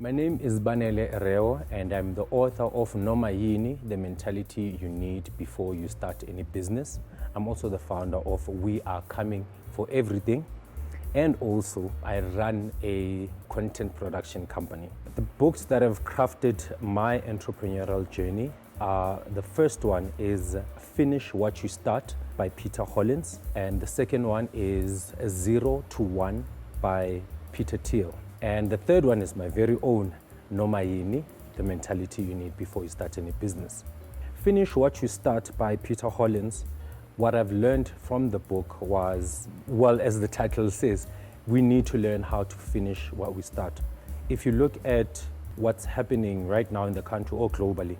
My name is Banele Reo, and I'm the author of Noma Yini, The Mentality You Need Before You Start Any Business. I'm also the founder of We Are Coming for Everything, and also I run a content production company. The books that have crafted my entrepreneurial journey are, the first one is Finish What You Start by Peter Hollins, and the second one is 0 to 1 by Peter Thiel. And the third one is my very own Noma Yini, The Mentality You Need Before You Start Any Business. Finish What You Start by Peter Hollins. What I've learned from the book was, well, as the title says, we need to learn how to finish what we start. If you look at what's happening right now in the country or globally,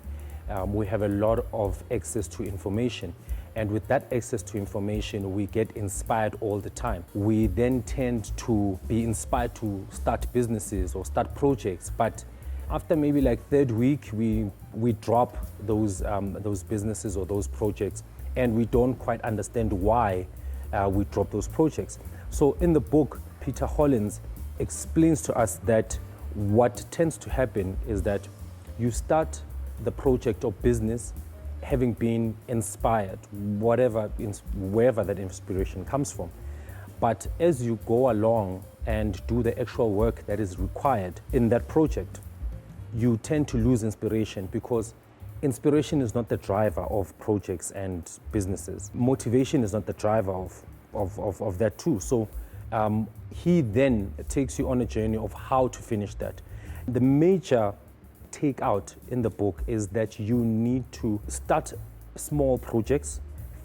we have a lot of access to information. And with that access to information, we get inspired all the time. We then tend to be inspired to start businesses or start projects. But after maybe like third week, we drop those businesses or those projects, and we don't quite understand why we drop those projects. So in the book, Peter Hollins explains to us that what tends to happen is that you start the project or business having been inspired, wherever that inspiration comes from. But as you go along and do the actual work that is required in that project, you tend to lose inspiration, because inspiration is not the driver of projects and businesses. Motivation is not the driver of that too. So he then takes you on a journey of how to finish that. The major take out in the book is that you need to start small projects,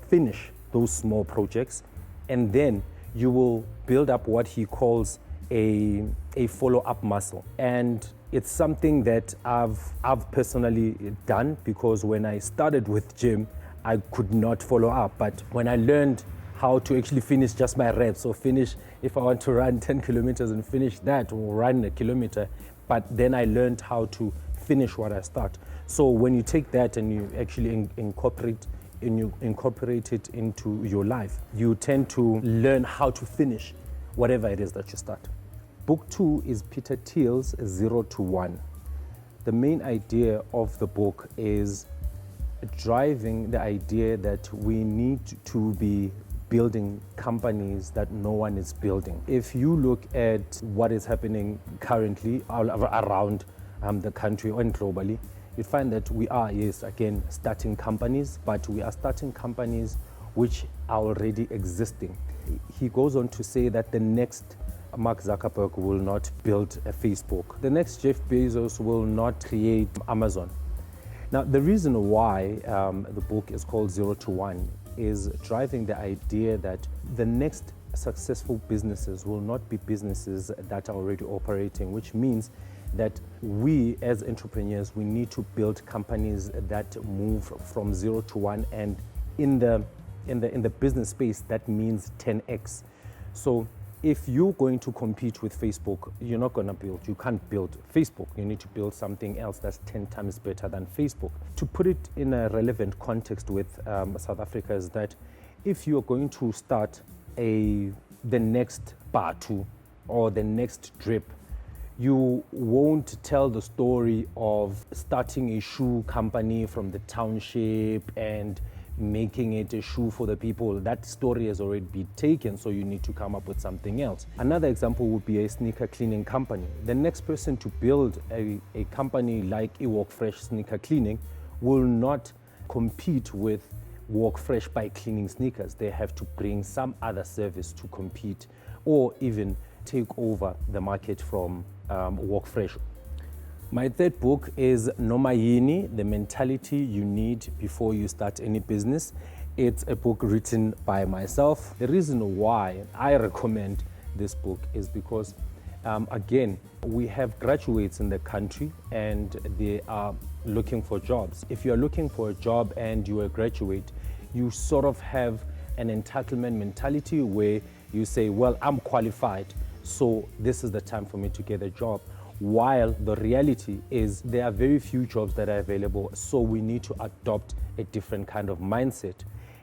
finish those small projects, and then you will build up what he calls a follow-up muscle. And it's something that I've personally done, because when I started with gym, I could not follow up. But when I learned how to actually finish just my reps, or finish, if I want to run 10 kilometers and finish that, or run a kilometer, but then I learned how to finish what I start. So when you take that and you actually incorporate it into your life, you tend to learn how to finish whatever it is that you start. Book 2 is Peter Thiel's 0 to 1. The main idea of the book is driving the idea that we need to be building companies that no one is building. If you look at what is happening currently all around the country and globally, you find that we are, yes, again, starting companies, but we are starting companies which are already existing. He goes on to say that the next Mark Zuckerberg will not build a Facebook. The next Jeff Bezos will not create Amazon. Now, the reason why the book is called 0 to 1 is driving the idea that the next successful businesses will not be businesses that are already operating, which means that we as entrepreneurs, we need to build companies that move from 0 to 1, and in the business space, that means 10x. So if you're going to compete with Facebook, you can't build Facebook. You need to build something else that's 10 times better than Facebook. To put it in a relevant context with South Africa, is that if you're going to start the next Batu or the next Drip, you won't tell the story of starting a shoe company from the township and making it a shoe for the people. That story has already been taken, so you need to come up with something else. Another example would be a sneaker cleaning company. The next person to build a company like Walk Fresh Sneaker Cleaning will not compete with Walk Fresh by cleaning sneakers. They have to bring some other service to compete, or even take over the market from Walk Fresh. My third book is Noma Yini, The Mentality You Need Before You Start Any Business. It's a book written by myself. The reason why I recommend this book is because, again, we have graduates in the country and they are looking for jobs. If you're looking for a job and you're a graduate, you sort of have an entitlement mentality where you say, well, I'm qualified, so this is the time for me to get a job. While the reality is there are very few jobs that are available, so we need to adopt a different kind of mindset.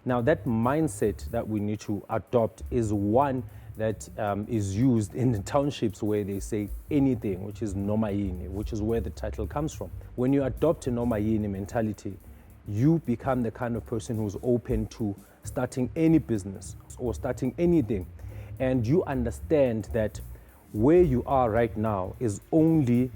Now, that mindset that we need to adopt is one that is used in the townships where they say anything, which is noma yini, which is where the title comes from. When you adopt a noma yini mentality, you become the kind of person who's open to starting any business or starting anything. And you understand that where you are right now is only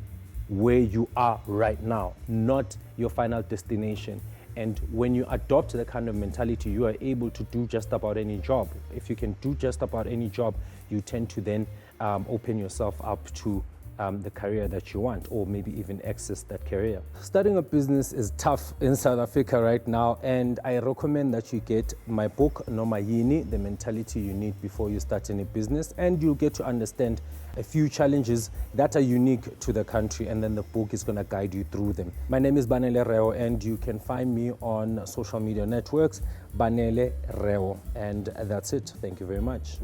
where you are right now, not your final destination. And when you adopt that kind of mentality, you are able to do just about any job. If you can do just about any job, you tend to then open yourself up to the career that you want, or maybe even access that career. Starting a business is tough in South Africa right now, and I recommend that you get my book, Noma Yini, The Mentality You Need Before You Start Any Business, and you'll get to understand a few challenges that are unique to the country, and then the book is going to guide you through them. My name is Banele Reo, and you can find me on social media networks, Banele Reo, and that's it. Thank you very much.